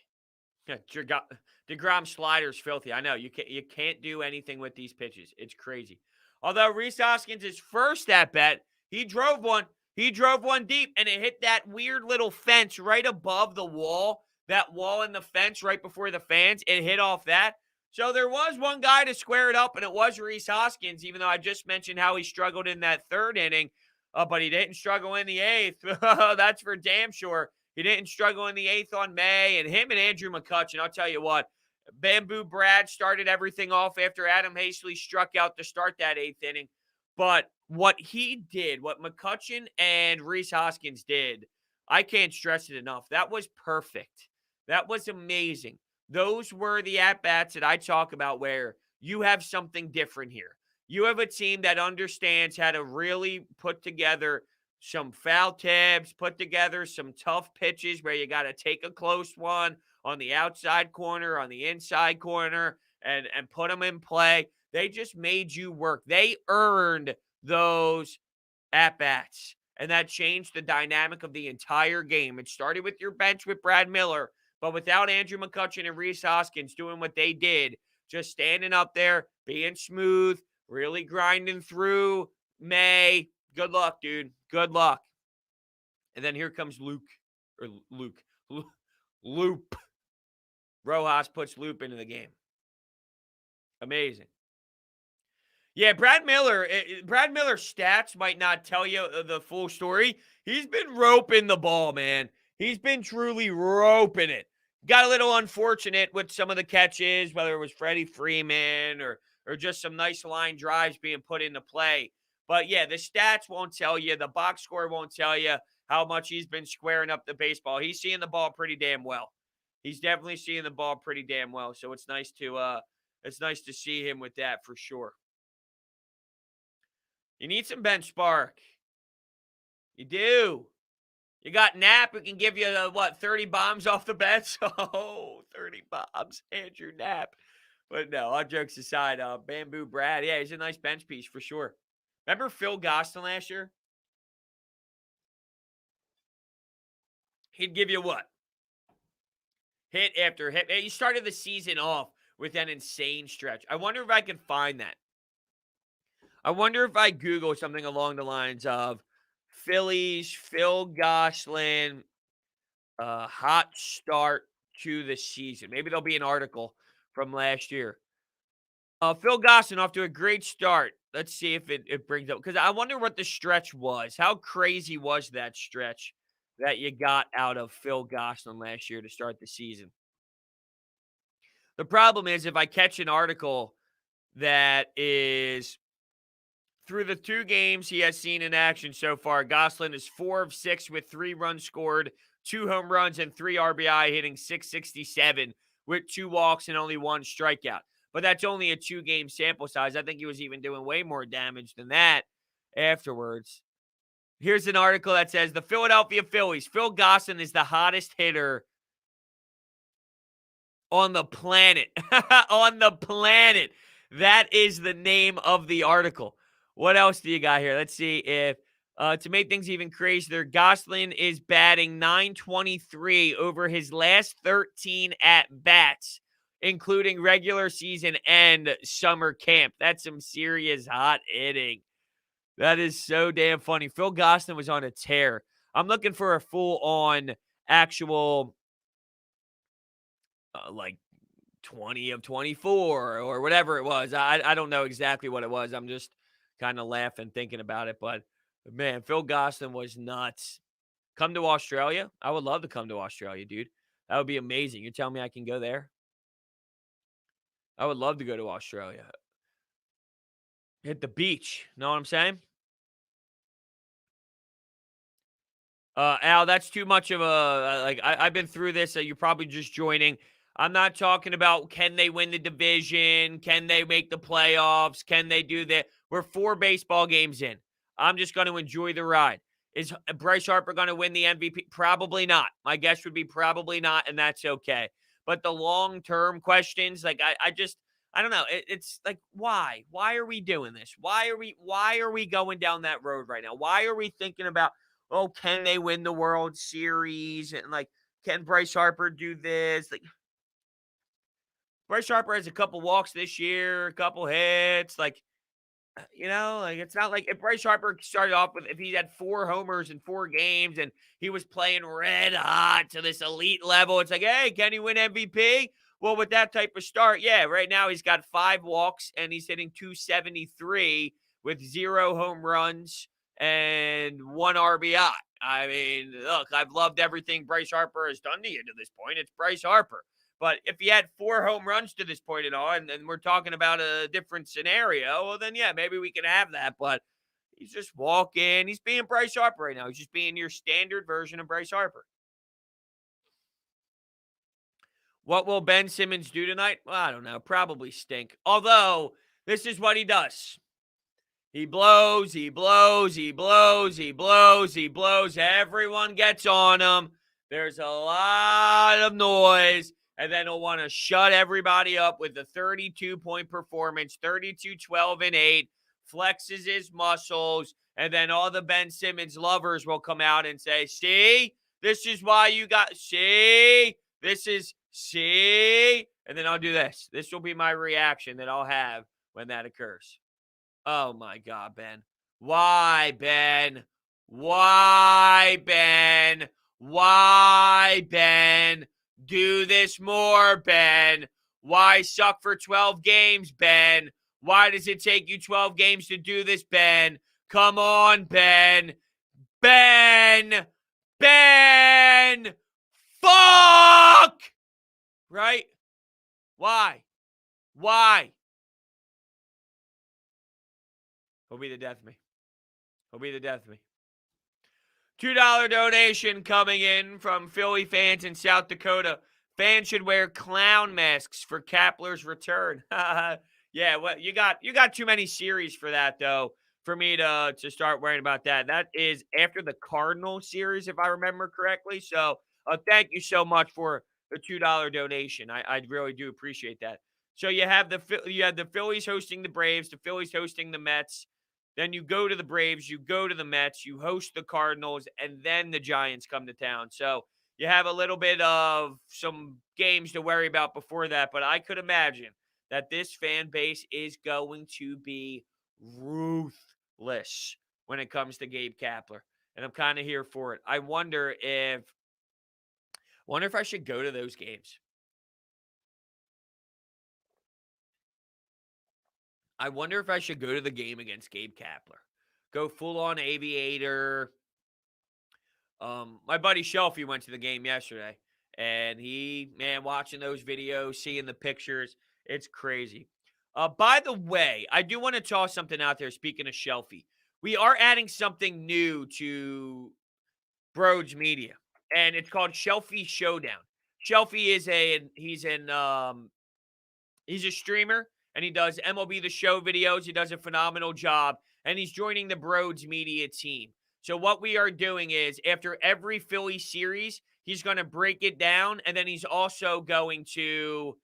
DeGrom slider's filthy. I know. You can't do anything with these pitches. It's crazy. Although Rhys Hoskins' his first at bat, he drove one. He drove one deep, and it hit that weird little fence right above the wall. That wall in the fence right before the fans. It hit off that. So there was one guy to square it up, and it was Rhys Hoskins, even though I just mentioned how he struggled in that third inning. But he didn't struggle in the eighth. That's for damn sure. He didn't struggle in the eighth on May, and him and Andrew McCutchen, I'll tell you what, Bamboo Brad started everything off after Adam Hastley struck out to start that eighth inning. But what he did, what McCutchen and Rhys Hoskins did, I can't stress it enough. That was perfect. That was amazing. Those were the at-bats that I talk about where you have something different here. You have a team that understands how to really put together some foul tips, put together some tough pitches where you got to take a close one on the outside corner, on the inside corner, and put them in play. They just made you work. They earned those at-bats, and that changed the dynamic of the entire game. It started with your bench with Brad Miller, but without Andrew McCutchen and Rhys Hoskins doing what they did, just standing up there, being smooth, really grinding through May. Good luck, dude. Good luck. And then here comes Luke. Loop. Rojas puts Loop into the game. Amazing. Yeah, Brad Miller's stats might not tell you the full story. He's been roping the ball, man. He's been truly roping it. Got a little unfortunate with some of the catches, whether it was Freddie Freeman or just some nice line drives being put into play. But yeah, the stats won't tell you. The box score won't tell you how much he's been squaring up the baseball. He's seeing the ball pretty damn well. He's definitely seeing the ball pretty damn well. So it's nice to see him with that for sure. You need some bench spark. You do. You got Knapp who can give you, 30 bombs off the bench? Oh, 30 bombs. Andrew Knapp. But no, all jokes aside, Bamboo Brad, yeah, he's a nice bench piece for sure. Remember Phil Gostin last year? He'd give you what? Hit after hit. He started the season off with an insane stretch. I wonder if I can find that. I wonder if I Google something along the lines of Phillies, Phil Gosselin, hot start to the season. Maybe there'll be an article from last year. Phil Gosselin off to a great start. Let's see if it brings up. Because I wonder what the stretch was. How crazy was that stretch that you got out of Phil Gosselin last year to start the season? The problem is if I catch an article that is through the 2 games he has seen in action so far, Gosselin is 4 of 6 with 3 runs scored, 2 home runs, and 3 RBI, hitting .667 with 2 walks and only 1 strikeout. But that's only a 2-game sample size. I think he was even doing way more damage than that afterwards. Here's an article that says the Philadelphia Phillies. Phil Gosselin is the hottest hitter on the planet. On the planet. That is the name of the article. What else do you got here? Let's see if, to make things even crazier, Gosselin is batting .923 over his last 13 at-bats, including regular season and summer camp. That's some serious hot hitting. That is so damn funny. Phil Gosselin was on a tear. I'm looking for a full-on actual, 20 of 24 or whatever it was. I don't know exactly what it was. I'm just kind of laughing thinking about it. But, man, Phil Gosselin was nuts. Come to Australia? I would love to come to Australia, dude. That would be amazing. You're telling me I can go there? I would love to go to Australia. Hit the beach. Know what I'm saying? Al, that's too much of a, I've been through this. You're probably just joining. I'm not talking about can they win the division? Can they make the playoffs? Can they do that? We're 4 baseball games in. I'm just going to enjoy the ride. Is Bryce Harper going to win the MVP? Probably not. My guess would be probably not, and that's okay. But the long-term questions, I don't know. It's like, why? Why are we doing this? Why are we going down that road right now? Why are we thinking about, oh, can they win the World Series? And, can Bryce Harper do this? Bryce Harper has a couple walks this year, a couple hits. It's not like if Bryce Harper started off with, if he had 4 homers in 4 games and he was playing red hot to this elite level, it's like, hey, can he win MVP? Well, with that type of start, yeah, right now he's got 5 walks and he's hitting .273 with 0 home runs and 1 RBI. I mean, look, I've loved everything Bryce Harper has done to you to this point. It's Bryce Harper. But if he had 4 home runs to this point at all, and we're talking about a different scenario, well, then, yeah, maybe we can have that. But he's just walking. He's being Bryce Harper right now. He's just being your standard version of Bryce Harper. What will Ben Simmons do tonight? Well, I don't know. Probably stink. Although, this is what he does. He blows, he blows, he blows, he blows, he blows. Everyone gets on him. There's a lot of noise. And then he'll want to shut everybody up with a 32-point performance, 32, 12, and 8, flexes his muscles, and then all the Ben Simmons lovers will come out and say, see, this is why you got, see, and then I'll do this. This will be my reaction that I'll have when that occurs. Oh, my God, Ben. Why, Ben? Why, Ben? Why, Ben? Do this more, Ben. Why suck for 12 games, Ben? Why does it take you 12 games to do this, Ben? Come on, Ben. Ben! Ben! Fuck! Right? Why? Why? He'll be the death of me. He'll be the death of me. $2 donation coming in from Philly fans in South Dakota. Fans should wear clown masks for Kapler's return. Yeah, well, you got too many series for that, though. for me to start worrying about that. That is after the Cardinal series, if I remember correctly. So thank you so much for the $2 donation. I really do appreciate that. So you have the Phillies hosting the Braves, the Phillies hosting the Mets. Then you go to the Braves, you go to the Mets, you host the Cardinals, and then the Giants come to town. So you have a little bit of some games to worry about before that. But I could imagine that this fan base is going to be ruthless when it comes to Gabe Kapler. And I'm kind of here for it. I wonder if I should go to those games. I wonder if I should go to the game against Gabe Kapler. Go full on aviator. My buddy Shelfie went to the game yesterday, and watching those videos, seeing the pictures, it's crazy. By the way, I do want to toss something out there. Speaking of Shelfie, we are adding something new to Brodes Media, and it's called Shelfie Showdown. Shelfie he's a streamer, and he does MLB The Show videos. He does a phenomenal job, and he's joining the Brodes Media team. So what we are doing is after every Philly series, he's going to break it down, and then he's also going to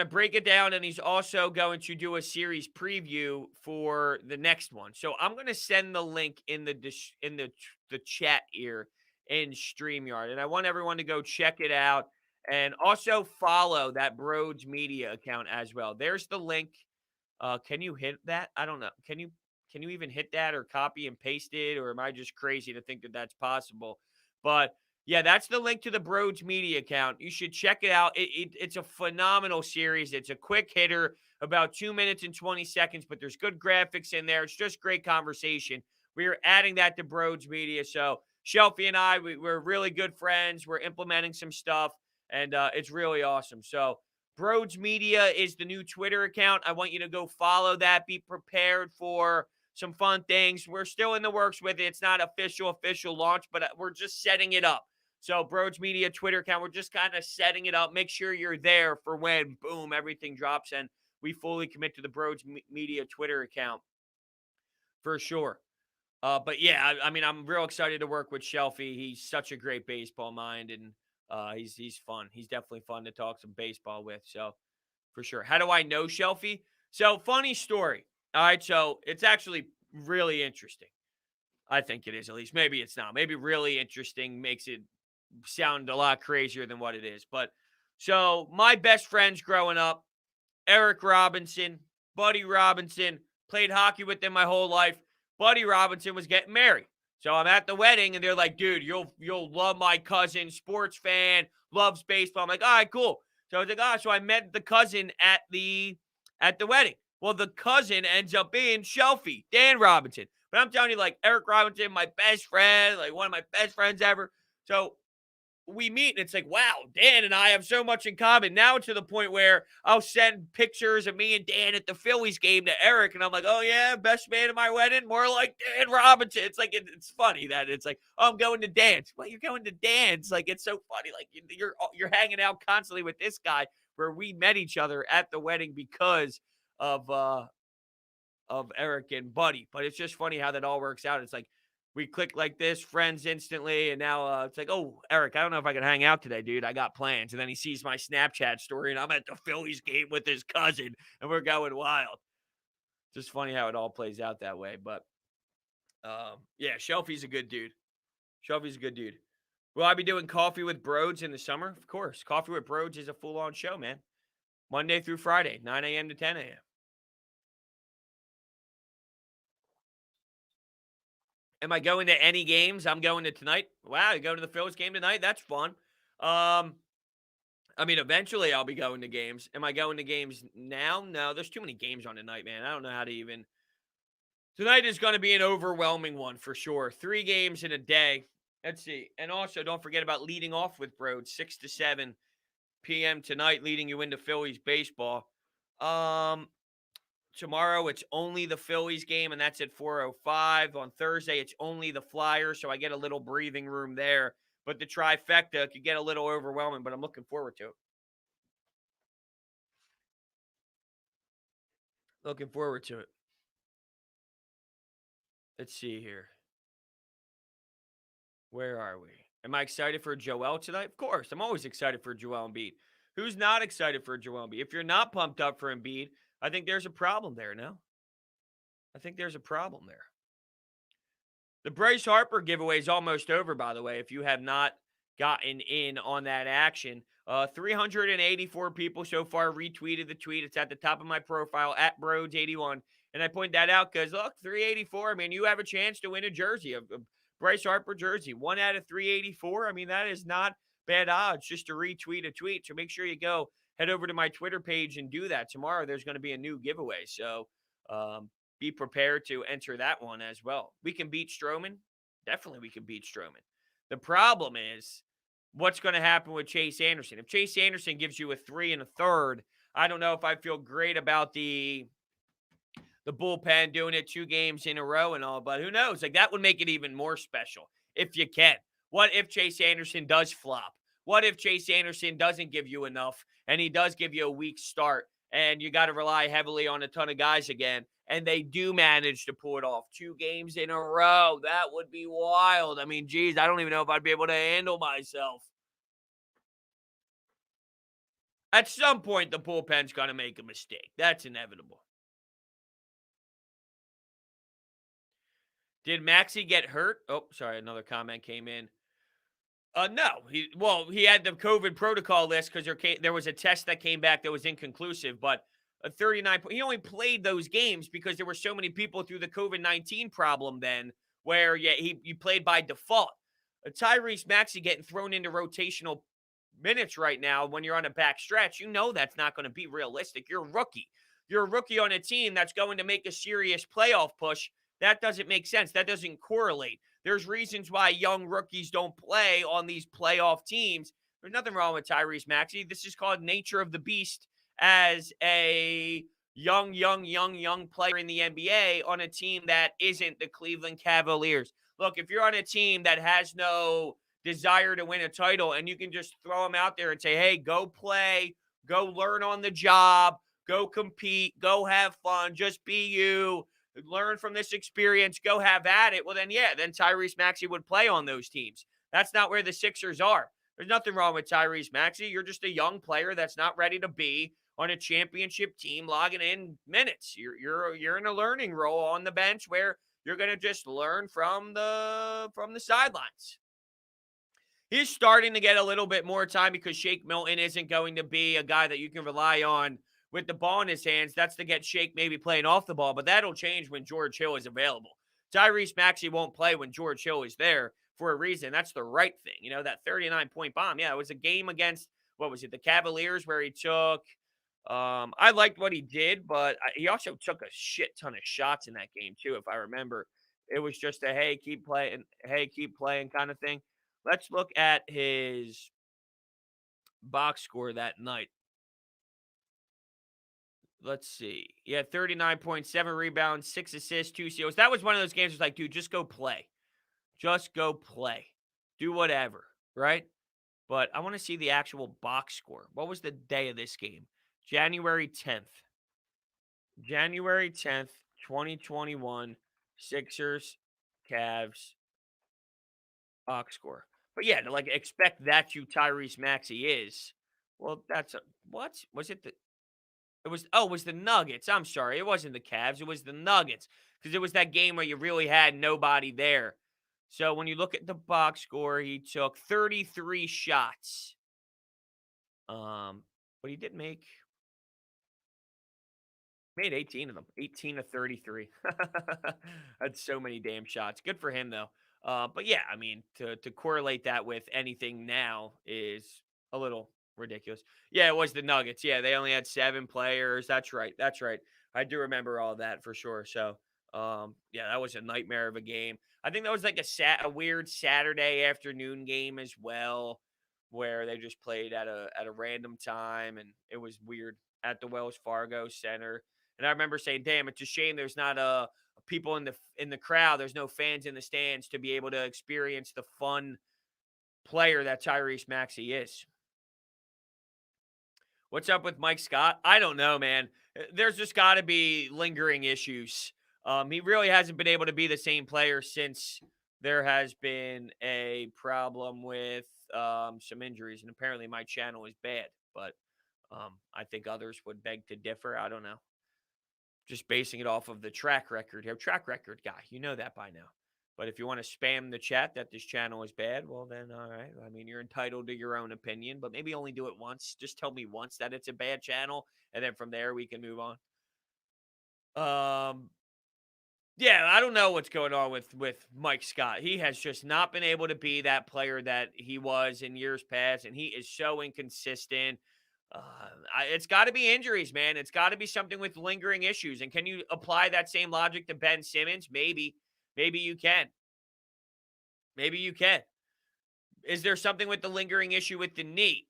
break it down, and he's also going to do a series preview for the next one. So I'm going to send the link in the chat here in StreamYard, and I want everyone to go check it out. And also follow that Brodes Media account as well. There's the link. Can you hit that? I don't know. Can you even hit that or copy and paste it? Or am I just crazy to think that that's possible? But yeah, that's the link to the Brodes Media account. You should check it out. It's a phenomenal series. It's a quick hitter, about 2 minutes and 20 seconds, but there's good graphics in there. It's just great conversation. We are adding that to Brodes Media. So Shelfie and I, we're really good friends. We're implementing some stuff, and it's really awesome. So Brodes Media is the new Twitter account. I want you to go follow that. Be prepared for some fun things. We're still in the works with it. It's not official launch, but we're just setting it up. So Brodes Media Twitter account, we're just kind of setting it up. Make sure you're there for when, boom, everything drops, and we fully commit to the Brodes Media Twitter account for sure. But yeah, I mean, I'm real excited to work with Shelfie. He's such a great baseball mind, and he's fun. He's definitely fun to talk some baseball with. So for sure. How do I know Shelfie? So funny story. All right, so it's actually really interesting. I think it is, at least. Maybe it's not. Maybe really interesting makes it sound a lot crazier than what it is. But so my best friends growing up, Eric Robinson, Buddy Robinson, played hockey with them my whole life. Buddy Robinson was getting married. So I'm at the wedding, and they're like, dude, you'll love my cousin, sports fan, loves baseball. I'm like, all right, cool. So I was like, so I met the cousin at the wedding. Well, the cousin ends up being Shelfie, Dan Robinson. But I'm telling you, like, Eric Robinson, my best friend, like one of my best friends ever. So we meet, and it's like, wow, Dan and I have so much in common. Now to the point where I'll send pictures of me and Dan at the Phillies game to Eric, and I'm like, oh yeah, best man at my wedding, more like Dan Robinson. It's like it's funny that it's like, oh, I'm going to dance. Well, you're going to dance. Like, it's so funny. Like you're hanging out constantly with this guy, where we met each other at the wedding because of Eric and Buddy. But it's just funny how that all works out. It's like we click like this, friends instantly, and now it's like, oh, Eric, I don't know if I can hang out today, dude. I got plans. And then he sees my Snapchat story, and I'm at the Phillies game with his cousin, and we're going wild. Just funny how it all plays out that way. But yeah, Shelfie's a good dude. Shelfie's a good dude. Will I be doing Coffee with Brodes in the summer? Of course. Coffee with Brodes is a full-on show, man. Monday through Friday, 9 a.m. to 10 a.m. Am I going to any games? I'm going to tonight. Wow, you go to the Phillies game tonight? That's fun. I mean, eventually I'll be going to games. Am I going to games now? No, there's too many games on tonight, man. I don't know how to even. Tonight is going to be an overwhelming one for sure. 3 games in a day. Let's see. And also, don't forget about leading off with Broad, 6 to 7 p.m. tonight, leading you into Phillies baseball. Tomorrow, it's only the Phillies game, and that's at 4:05. On Thursday, it's only the Flyers, so I get a little breathing room there. But the trifecta could get a little overwhelming, but I'm looking forward to it. Looking forward to it. Let's see here. Where are we? Am I excited for Joel tonight? Of course. I'm always excited for Joel Embiid. Who's not excited for Joel Embiid? If you're not pumped up for Embiid, I think there's a problem there, no? I think there's a problem there. The Bryce Harper giveaway is almost over, by the way, if you have not gotten in on that action. 384 people so far retweeted the tweet. It's at the top of my profile, at Brodes81. And I point that out because, look, 384, I mean, you have a chance to win a jersey, a Bryce Harper jersey. 1 out of 384, I mean, that is not bad odds just to retweet a tweet. So make sure you go head over to my Twitter page and do that. Tomorrow there's going to be a new giveaway. So be prepared to enter that one as well. We can beat Stroman. Definitely we can beat Stroman. The problem is what's going to happen with Chase Anderson. If Chase Anderson gives you a 3 1/3, I don't know if I feel great about the bullpen doing it 2 games in a row and all, but who knows? Like, that would make it even more special if you can. What if Chase Anderson does flop? What if Chase Anderson doesn't give you enough and he does give you a weak start and you got to rely heavily on a ton of guys again and they do manage to pull it off 2 games in a row? That would be wild. I mean, geez, I don't even know if I'd be able to handle myself. At some point, the bullpen's going to make a mistake. That's inevitable. Did Maxey get hurt? Oh, sorry, another comment came in. No. He had the COVID protocol list because there was a test that came back that was inconclusive, but a 39 he only played those games because there were so many people through the COVID-19 problem then where he played by default. Tyrese Maxey getting thrown into rotational minutes right now when you're on a back stretch, you know that's not going to be realistic. You're a rookie. You're a rookie on a team that's going to make a serious playoff push. That doesn't make sense. That doesn't correlate. There's reasons why young rookies don't play on these playoff teams. There's nothing wrong with Tyrese Maxey. This is called nature of the beast as a young player in the NBA on a team that isn't the Cleveland Cavaliers. Look, if you're on a team that has no desire to win a title and you can just throw them out there and say, hey, go play, go learn on the job, go compete, go have fun, just be you, learn from this experience, go have at it. Well, then Tyrese Maxey would play on those teams. That's not where the Sixers are. There's nothing wrong with Tyrese Maxey. You're just a young player that's not ready to be on a championship team logging in minutes. You're in a learning role on the bench where you're going to just learn from the sidelines. He's starting to get a little bit more time because Shake Milton isn't going to be a guy that you can rely on with the ball in his hands. That's to get Shake maybe playing off the ball, but that'll change when George Hill is available. Tyrese Maxey won't play when George Hill is there for a reason. That's the right thing. You know, that 39-point bomb. Yeah, it was a game against, the Cavaliers where he took I liked what he did, but he also took a shit ton of shots in that game too, if I remember. It was just a, hey, keep playing kind of thing. Let's look at his box score that night. Let's see. He had 39.7 rebounds, 6 assists, 2 steals. That was one of those games where it's like, dude, just go play. Just go play. Do whatever, right? But I want to see the actual box score. What was the day of this game? January 10th. January 10th, 2021. Sixers, Cavs, box score. But yeah, to expect that you Tyrese Maxey is. Well, what? Was it it was the Nuggets. I'm sorry. It wasn't the Cavs. It was the Nuggets. Because it was that game where you really had nobody there. So when you look at the box score, he took 33 shots. But he did made 18 of them. 18 to 33. That's so many damn shots. Good for him, though. But yeah, I mean, to correlate that with anything now is a little ridiculous. Yeah, it was the Nuggets. Yeah, they only had 7 players. That's right. I do remember all that for sure. So, yeah, that was a nightmare of a game. I think that was like a weird Saturday afternoon game as well, where they just played at a random time, and it was weird at the Wells Fargo Center. And I remember saying, "Damn, it's a shame there's not people in the crowd. There's no fans in the stands to be able to experience the fun player that Tyrese Maxey is." What's up with Mike Scott? I don't know, man. There's just got to be lingering issues. He really hasn't been able to be the same player since there has been a problem with some injuries, and apparently my channel is bad. But I think others would beg to differ. I don't know. Just basing it off of the track record here. Track record guy, you know that by now. But if you want to spam the chat that this channel is bad, well, then, all right. I mean, you're entitled to your own opinion, but maybe only do it once. Just tell me once that it's a bad channel, and then from there we can move on. Yeah, I don't know what's going on with Mike Scott. He has just not been able to be that player that he was in years past, and he is so inconsistent. It's got to be injuries, man. It's got to be something with lingering issues. And can you apply that same logic to Ben Simmons? Maybe. Maybe you can. Maybe you can. Is there something with the lingering issue with the knee?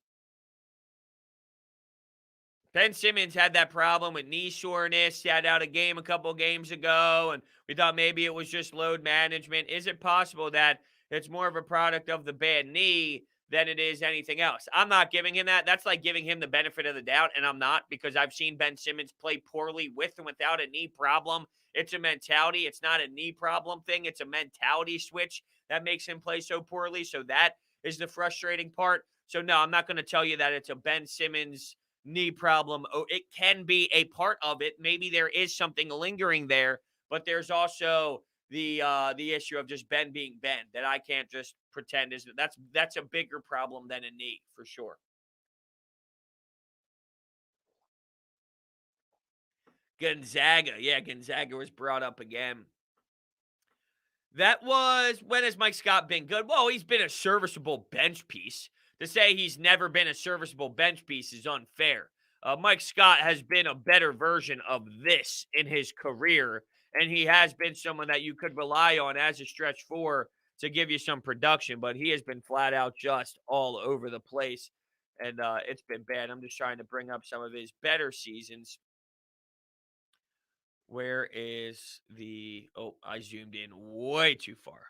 Ben Simmons had that problem with knee soreness. He had out a game a couple games ago, and we thought maybe it was just load management. Is it possible that it's more of a product of the bad knee than it is anything else? I'm not giving him that. That's like giving him the benefit of the doubt, and I'm not, because I've seen Ben Simmons play poorly with and without a knee problem. It's a mentality. It's not a knee problem thing. It's a mentality switch that makes him play so poorly. So that is the frustrating part. So no, I'm not going to tell you that it's a Ben Simmons knee problem. Oh, it can be a part of it. Maybe there is something lingering there, but there's also the issue of just Ben being Ben that I can't just pretend is that's a bigger problem than a knee for sure. Gonzaga. Yeah, Gonzaga was brought up again. That was, when has Mike Scott been good? Well, he's been a serviceable bench piece. To say he's never been a serviceable bench piece is unfair. Mike Scott has been a better version of this in his career, and he has been someone that you could rely on as a stretch four to give you some production, but he has been flat out just all over the place, and it's been bad. I'm just trying to bring up some of his better seasons. Where is the... Oh, I zoomed in way too far.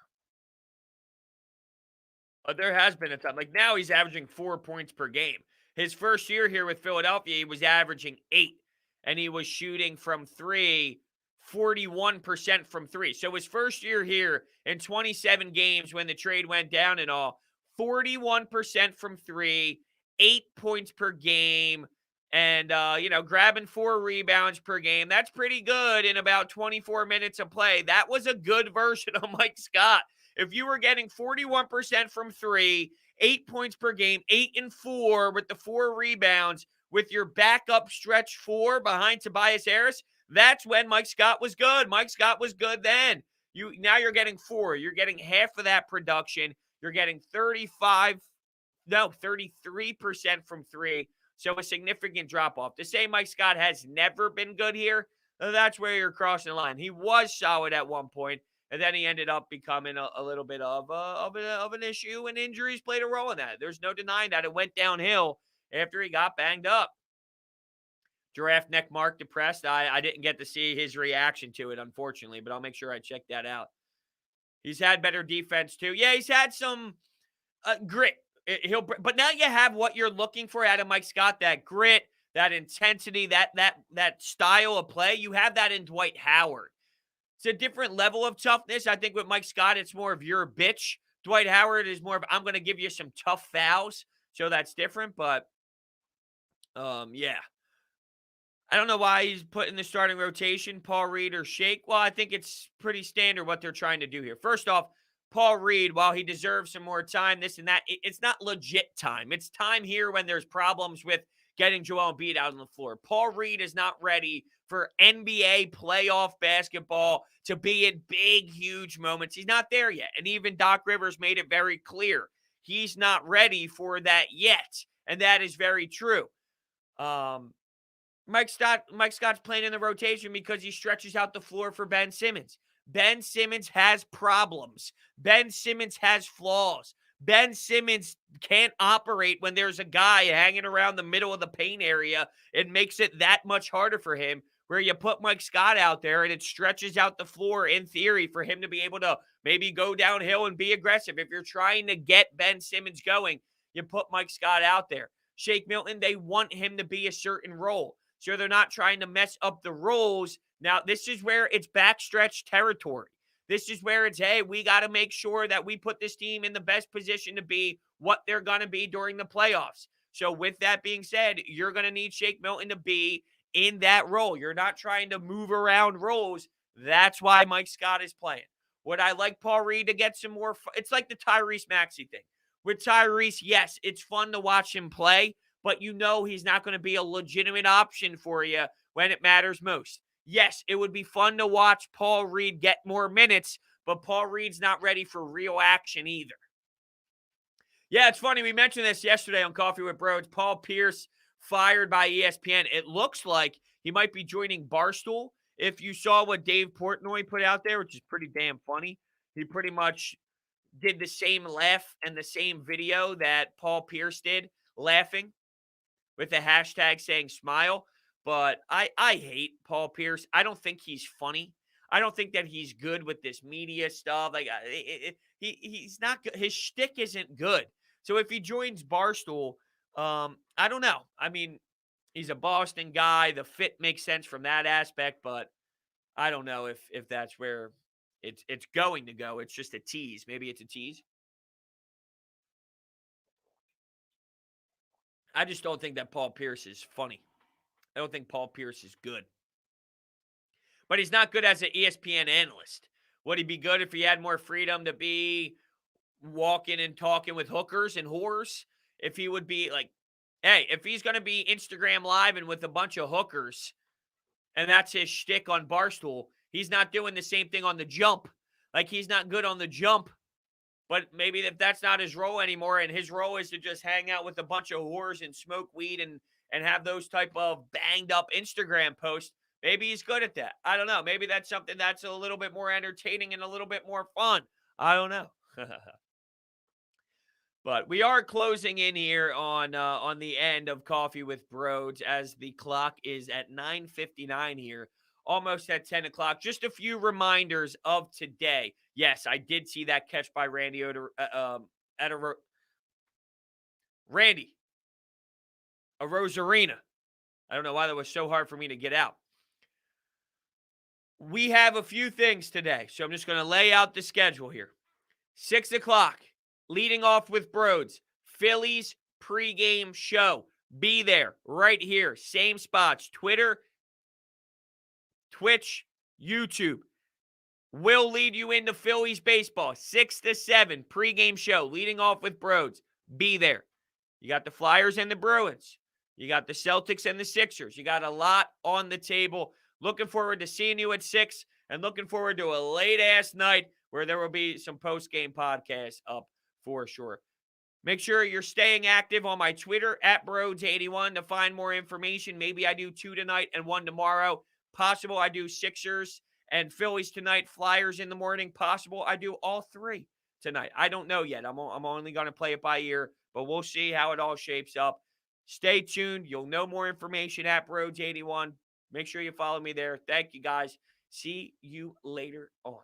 But there has been a time. Like now he's averaging 4 points per game. His first year here with Philadelphia, he was averaging 8. And he was shooting from three, 41% from three. So his first year here in 27 games when the trade went down and all, 41% from three, 8 points per game, and, grabbing 4 rebounds per game. That's pretty good in about 24 minutes of play. That was a good version of Mike Scott. If you were getting 41% from three, 8 points per game, 8 and 4 with the 4 rebounds, with your backup stretch 4 behind Tobias Harris, that's when Mike Scott was good. Mike Scott was good then. Now you're getting 4. You're getting half of that production. You're getting 33% from 3. So a significant drop-off. To say Mike Scott has never been good here, that's where you're crossing the line. He was solid at one point, and then he ended up becoming a little bit of an issue, and injuries played a role in that. There's no denying that. It went downhill after he got banged up. Giraffe neck mark depressed. I didn't get to see his reaction to it, unfortunately, but I'll make sure I check that out. He's had better defense, too. Yeah, he's had some grit. But now you have what you're looking for out of Mike Scott, that grit, that intensity, that style of play. You have that in Dwight Howard. It's a different level of toughness. I think with Mike Scott, it's more of you're a bitch. Dwight Howard is more of I'm going to give you some tough fouls. So that's different. But, yeah. I don't know why he's put in the starting rotation, Paul Reed or Shake. Well, I think it's pretty standard what they're trying to do here. First off, Paul Reed, while he deserves some more time, this and that, it's not legit time. It's time here when there's problems with getting Joel Embiid out on the floor. Paul Reed is not ready for NBA playoff basketball to be in big, huge moments. He's not there yet. And even Doc Rivers made it very clear. He's not ready for that yet. And that is very true. Mike Scott's playing in the rotation because he stretches out the floor for Ben Simmons. Ben Simmons has problems. Ben Simmons has flaws. Ben Simmons can't operate when there's a guy hanging around the middle of the paint area. It makes it that much harder for him, where you put Mike Scott out there and it stretches out the floor in theory for him to be able to maybe go downhill and be aggressive. If you're trying to get Ben Simmons going, you put Mike Scott out there. Shake Milton, they want him to be a certain role. So they're not trying to mess up the roles. Now, this is where it's backstretch territory. This is where it's, hey, we got to make sure that we put this team in the best position to be what they're going to be during the playoffs. So with that being said, you're going to need Shake Milton to be in that role. You're not trying to move around roles. That's why Mike Scott is playing. Would I like Paul Reed to get some more it's like the Tyrese Maxey thing. With Tyrese, yes, it's fun to watch him play, but you know he's not going to be a legitimate option for you when it matters most. Yes, it would be fun to watch Paul Reed get more minutes, but Paul Reed's not ready for real action either. Yeah, it's funny. We mentioned this yesterday on Coffee with Brodes. Paul Pierce fired by ESPN. It looks like he might be joining Barstool. If you saw what Dave Portnoy put out there, which is pretty damn funny, he pretty much did the same laugh and the same video that Paul Pierce did, laughing with the hashtag saying smile. But I hate Paul Pierce. I don't think he's funny. I don't think that he's good with this media stuff. Like he's not good. His shtick isn't good. So if he joins Barstool, I don't know. I mean, he's a Boston guy. The fit makes sense from that aspect, but I don't know if that's where it's going to go. It's just a tease. Maybe it's a tease. I just don't think that Paul Pierce is funny. I don't think Paul Pierce is good. But he's not good as an ESPN analyst. Would he be good if he had more freedom to be walking and talking with hookers and whores? If he would be like, hey, if he's going to be Instagram Live and with a bunch of hookers, and that's his shtick on Barstool, he's not doing the same thing on the jump. Like, he's not good on the jump. But maybe if that's not his role anymore, and his role is to just hang out with a bunch of whores and smoke weed and have those type of banged up Instagram posts, maybe he's good at that. I don't know. Maybe that's something that's a little bit more entertaining and a little bit more fun. I don't know. But we are closing in here on the end of Coffee with Brodes as the clock is at 9:59 here, almost at 10 o'clock. Just a few reminders of today. Yes, I did see that catch by Randy Randy Arozarena. I don't know why that was so hard for me to get out. We have a few things today, so I'm just going to lay out the schedule here. 6 o'clock, leading off with Brodes, Phillies pregame show. Be there, right here, same spots, Twitter, Twitch, YouTube. We'll lead you into Phillies baseball, 6 to 7, pregame show, leading off with Brodes. Be there. You got the Flyers and the Bruins. You got the Celtics and the Sixers. You got a lot on the table. Looking forward to seeing you at 6 and looking forward to a late-ass night where there will be some post-game podcasts up for sure. Make sure you're staying active on my Twitter, @Brodes81, to find more information. Maybe I do 2 tonight and 1 tomorrow. Possible I do Sixers and Phillies tonight, Flyers in the morning. Possible I do all 3 tonight. I don't know yet. I'm only going to play it by ear, but we'll see how it all shapes up. Stay tuned. You'll know more information at Brodes81. Make sure you follow me there. Thank you, guys. See you later on.